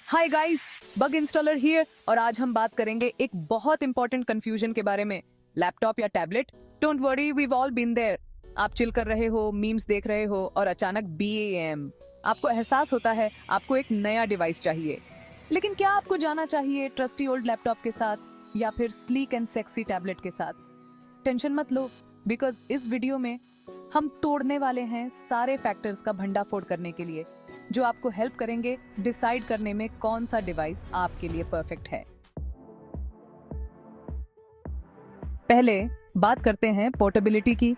Hi guys, bug installer here और आज हम बात करेंगे एक बहुत इंपॉर्टेंट कंफ्यूजन के बारे में। लैपटॉप या tablet? Don't worry, we've all been there. आप चिल कर रहे हो, मीम्स देख रहे हो और अचानक BAM आपको एहसास होता है आपको एक नया डिवाइस चाहिए। लेकिन क्या आपको जाना चाहिए ट्रस्टी ओल्ड लैपटॉप के साथ या फिर स्लीक एंड सेक्सी टैबलेट के साथ? टेंशन मत लो, बिकॉज इस वीडियो में हम तोड़ने वाले हैं सारे फैक्टर्स का भंडाफोड़ करने के लिए, जो आपको हेल्प करेंगे डिसाइड करने में कौन सा डिवाइस आपके लिए परफेक्ट है। पहले बात करते हैं पोर्टेबिलिटी की।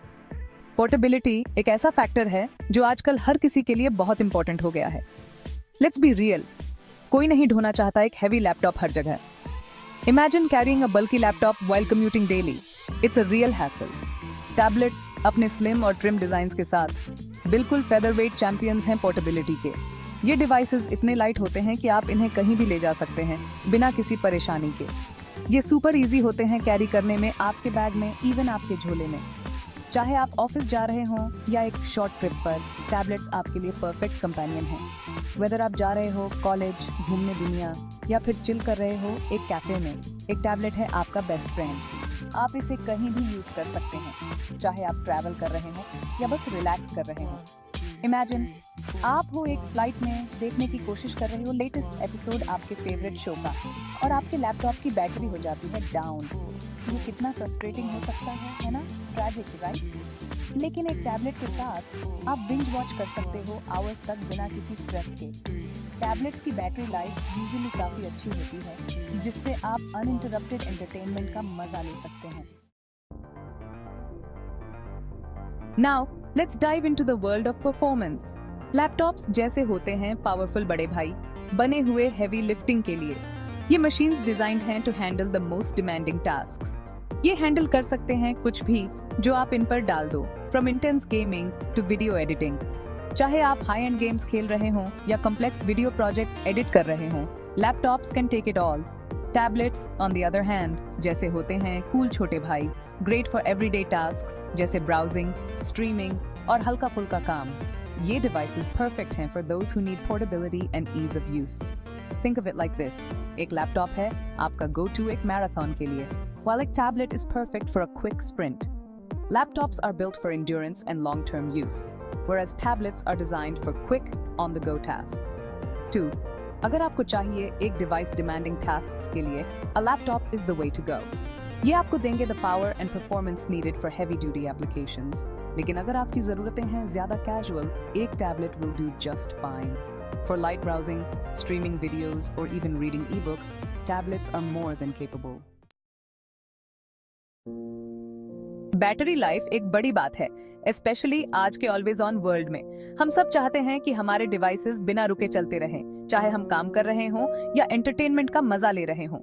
पोर्टेबिलिटी एक ऐसा फैक्टर है जो आजकल हर किसी के लिए बहुत इंपॉर्टेंट हो गया है। लेट्स बी रियल, कोई नहीं ढोना चाहता एक हैवी लैपटॉप हर जगह। Imagine carrying a bulky laptop while commuting daily. It's a real hassle. Tablets अपने स्लिम और ट्रिम डिजाइन्स के साथ बिल्कुल फेदरवेट चैंपियंस हैं पोर्टेबिलिटी के। ये डिवाइसेस इतने लाइट होते हैं कि आप इन्हें कहीं भी ले जा सकते हैं बिना किसी परेशानी के। ये सुपर इजी होते हैं कैरी करने में, आपके बैग में, इवन आपके झोले में। चाहे आप ऑफिस जा रहे हों या एक शॉर्ट ट्रिप पर, टैबलेट्स आपके लिए परफेक्ट कंपेनियन हैं। वेदर आप जा रहे हो कॉलेज, घूमने दुनिया, या फिर चिल कर रहे हो एक कैफे में, एक टैबलेट है आपका बेस्ट फ्रेंड। आप इसे कहीं भी यूज कर सकते हैं, चाहे आप ट्रैवल कर रहे हो या बस रिलैक्स कर रहे हो। इमेजिन आप हो एक फ्लाइट में, देखने की कोशिश कर रहे हो लेटेस्ट एपिसोड आपके फेवरेट शो का और आपके लैपटॉप की बैटरी हो जाती है डाउन। ये कितना फ्रस्ट्रेटिंग हो सकता है ना? Tragic, right? लेकिन एक टैबलेट के साथ आप बिंज वॉच कर सकते हो आवर्स तक बिना किसी स्ट्रेस के। टैबलेट्स की बैटरी लाइफ यूजुअली काफी अच्छी होती है, जिससे आप अनइंटरप्टेड एंटरटेनमेंट का मजा ले सकते हैं। Now let's dive into the world of performance. Laptops जैसे होते हैं पावरफुल बड़े भाई, बने हुए हैवी लिफ्टिंग के लिए। ये मशीन्स डिजाइंड हैं to handle the most demanding tasks. ये हैंडल कर सकते हैं कुछ भी जो आप इन पर डाल दो, from intense gaming to video editing. चाहे आप हाई एंड गेम्स खेल रहे हों या कॉम्प्लेक्स वीडियो प्रोजेक्ट्स एडिट कर रहे हों, laptops can take it all. Tablets on the other hand जैसे होते हैं कूल छोटे भाई, ग्रेट फॉर एवरीडे टास्क्स जैसे ब्राउजिंग, स्ट्रीमिंग और हल्का फुल्का काम। ये डिवाइसेस परफेक्ट हैं for those who need portability and ease of use. Think of it like this, एक लैपटॉप है आपका गो टू एक मैराथन के लिए, while a tablet is perfect for a quick sprint. Laptops are built for endurance and long-term use, whereas tablets are designed for quick, on-the-go tasks. 2. अगर आपको चाहिए एक डिवाइस डिमांडिंग टास्क्स के लिए, a laptop is the way to go. ये आपको देंगे the power and performance needed for heavy-duty applications. लेकिन अगर आपकी ज़रूरतें हैं ज़्यादा casual, एक tablet will do just fine. For light browsing, streaming videos, or even reading ebooks, tablets are more than capable. Battery life एक बड़ी बात है, स्पेशली आज के ऑलवेज ऑन वर्ल्ड में। हम सब चाहते हैं कि हमारे डिवाइसेस बिना रुके चलते रहें, चाहे हम काम कर रहे हों या एंटरटेनमेंट का मजा ले रहे हों।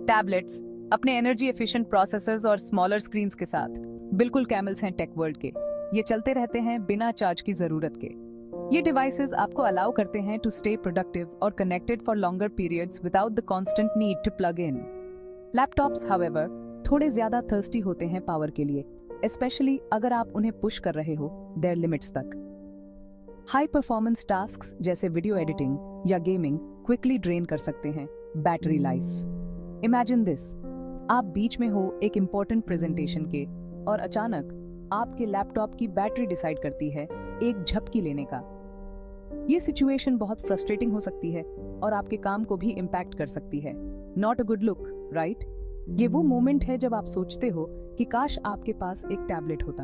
टैबलेट्स अपने एनर्जी एफिशिएंट प्रोसेसर्स और स्मॉलर स्क्रीन्स के साथ बिल्कुल कैमल्स हैं टेक वर्ल्ड के। ये चलते रहते हैं बिना चार्ज की जरूरत के। ये डिवाइसेस आपको अलाउ करते हैं टू स्टे प्रोडक्टिव और connected for longer periods without the constant need to plug in. Laptops however थोड़े ज्यादा थर्स्टी होते हैं पावर के लिए, स्पेशली अगर आप उन्हें पुश कर रहे हो देयर लिमिट्स तक। हाई परफॉर्मेंस टास्क्स जैसे वीडियो एडिटिंग या गेमिंग क्विकली ड्रेन कर सकते हैं बैटरी लाइफ। इमेजिन दिस, आप बीच में हो एक इंपॉर्टेंट प्रेजेंटेशन के और अचानक आपके लैपटॉप की बैटरी डिसाइड करती है एक झपकी लेने का। ये सिचुएशन बहुत फ्रस्ट्रेटिंग हो सकती है और आपके काम को भी इम्पैक्ट कर सकती है। Not a good look, right? ये वो मोमेंट है जब आप सोचते हो कि काश आपके पास एक टैबलेट होता।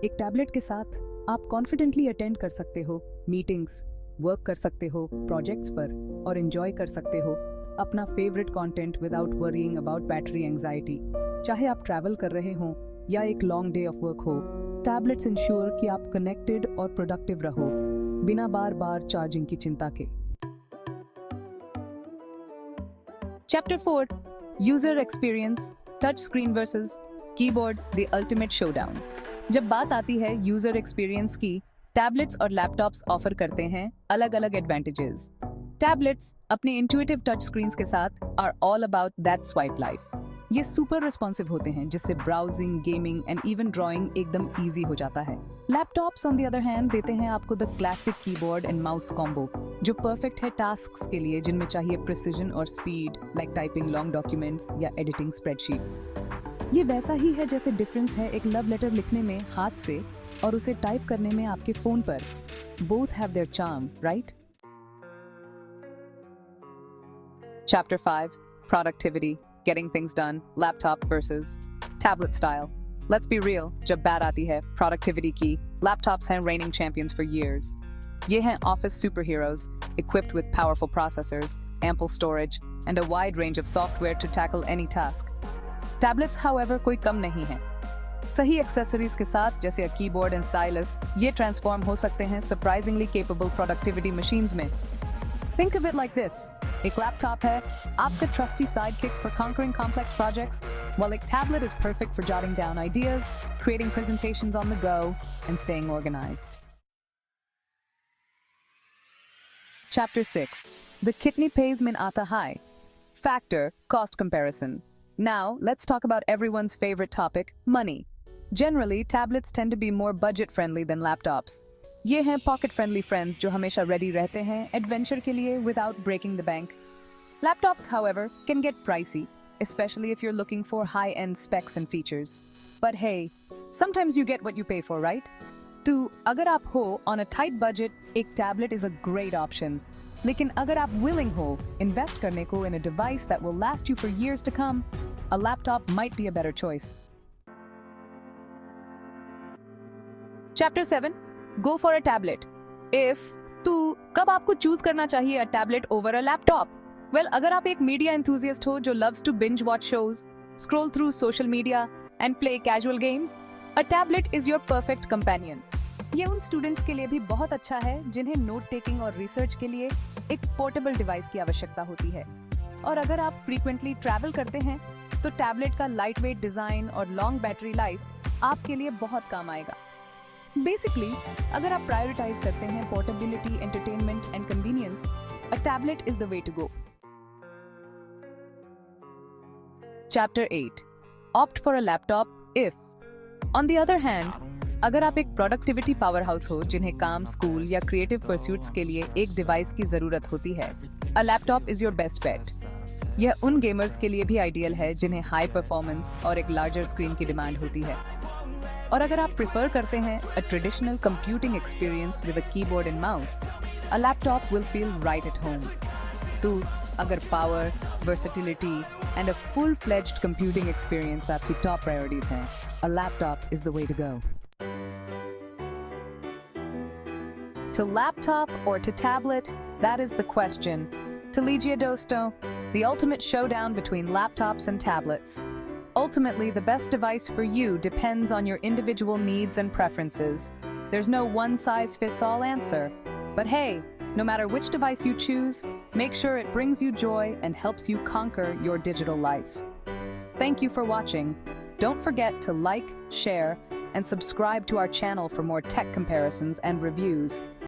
एक टैबलेट के साथ आप कॉन्फिडेंटली अटेंड कर सकते हो मीटिंग्स, वर्क कर सकते हो प्रोजेक्ट्स पर और एंजॉय कर सकते हो अपना favourite content without worrying about battery anxiety. चाहे आप ट्रैवल कर रहे हो या एक लॉन्ग डे ऑफ वर्क हो, टैबलेट्स इंश्योर कि आप कनेक्टेड और प्रोडक्टिव रहो बिना बार बार चार्जिंग की चिंता के। Chapter 4, user experience, touch screen versus keyboard, the ultimate showdown. जब बात आती है यूजर एक्सपीरियंस की, टैबलेट्स और लैपटॉप्स ऑफर करते हैं अलग अलग एडवांटेजेस। टैबलेट्स अपने इंट्यूटिव टच स्क्रीन्स के साथ are all about that swipe life. ये सुपर रिस्पॉन्सिव होते हैं जिससे browsing, gaming and even drawing एकदम इजी हो जाता है। Laptops on the other hand देते हैं आपको the classic keyboard and mouse combo, जो परफेक्ट है टास्क्स के लिए जिनमें चाहिए प्रिसिजन और speed, like typing long documents या एडिटिंग स्प्रेडशीट्स। ये वैसा ही है जैसे डिफरेंस है एक लव लेटर लिखने में हाथ से और उसे टाइप करने में आपके फोन पर। Both have their charm, right? Chapter 5, Productivity, Getting Things Done, Laptop versus Tablet Style. Let's be real, जब बात आती है productivity की, laptops हैं reigning champions for years. ये हैं office superheroes, equipped with powerful processors, ample storage, and a wide range of software to tackle any task. Tablets, however, कोई कम नहीं है। सही एक्सेसरीज के साथ जैसे a keyboard and stylus, ये ट्रांसफॉर्म हो सकते हैं surprisingly capable productivity machines में। Think of it like this. एक लैपटॉप है आपका trusty sidekick for conquering complex projects, while a tablet is perfect for jotting down ideas, creating presentations on the go, and staying organized. Chapter 6. The kidney pays min aata hai. Factor, cost comparison. Now, let's talk about everyone's favorite topic, money. Generally, tablets tend to be more budget-friendly than laptops. ये हैं pocket friendly friends जो हमेशा ready रहते हैं adventure के लिए without breaking the bank. Laptops, however, can get pricey, especially if you're looking for high-end specs and features. But hey, sometimes you get what you pay for, right? तो अगर आप हो on a tight budget, एक tablet is a great option. लेकिन अगर आप willing हो invest करने को in a device that will last you for years to come, a laptop might be a better choice. Chapter 7. Go for a tablet. If तो कब आपको choose करना चाहिए a tablet over a laptop? Well, अगर आप एक media enthusiast हो जो loves to binge watch shows, scroll through social media and play casual games, a tablet is your perfect companion. ये उन स्टूडेंट्स के लिए भी बहुत अच्छा है जिन्हें नोट टेकिंग और रिसर्च के लिए एक पोर्टेबल डिवाइस की आवश्यकता होती है। और अगर आप फ्रीक्वेंटली ट्रैवल करते हैं तो टैबलेट का लाइट वेट डिजाइन और लॉन्ग बैटरी लाइफ आपके लिए बहुत काम आएगा। बेसिकली, अगर आप प्रायोरिटाइज करते हैं portability, entertainment and convenience, a tablet is the way to go. Chapter 8. Opt for a laptop if. On the other hand, अगर आप एक प्रोडक्टिविटी पावर हाउस हो जिन्हें काम, स्कूल या क्रिएटिव परस्यूट्स के लिए एक डिवाइस की जरूरत होती है, अ laptop is your best bet. यह उन गेमर्स के लिए भी आइडियल है जिन्हें हाई परफॉर्मेंस और एक लार्जर स्क्रीन की डिमांड होती है। और अगर आप प्रिफर करते हैं a traditional computing experience with a keyboard and mouse, a laptop will feel right at home. तो अगर power, versatility and a full-fledged computing experience आपकी टॉप प्रायोरिटीज हैं, a laptop is the way to go. To laptop or to tablet, that is the question. To Ligia Dosto, the ultimate showdown between laptops and tablets. Ultimately, the best device for you depends on your individual needs and preferences. There's no one-size-fits-all answer. But hey, no matter which device you choose, make sure it brings you joy and helps you conquer your digital life. Thank you for watching. Don't forget to like, share, and subscribe to our channel for more tech comparisons and reviews.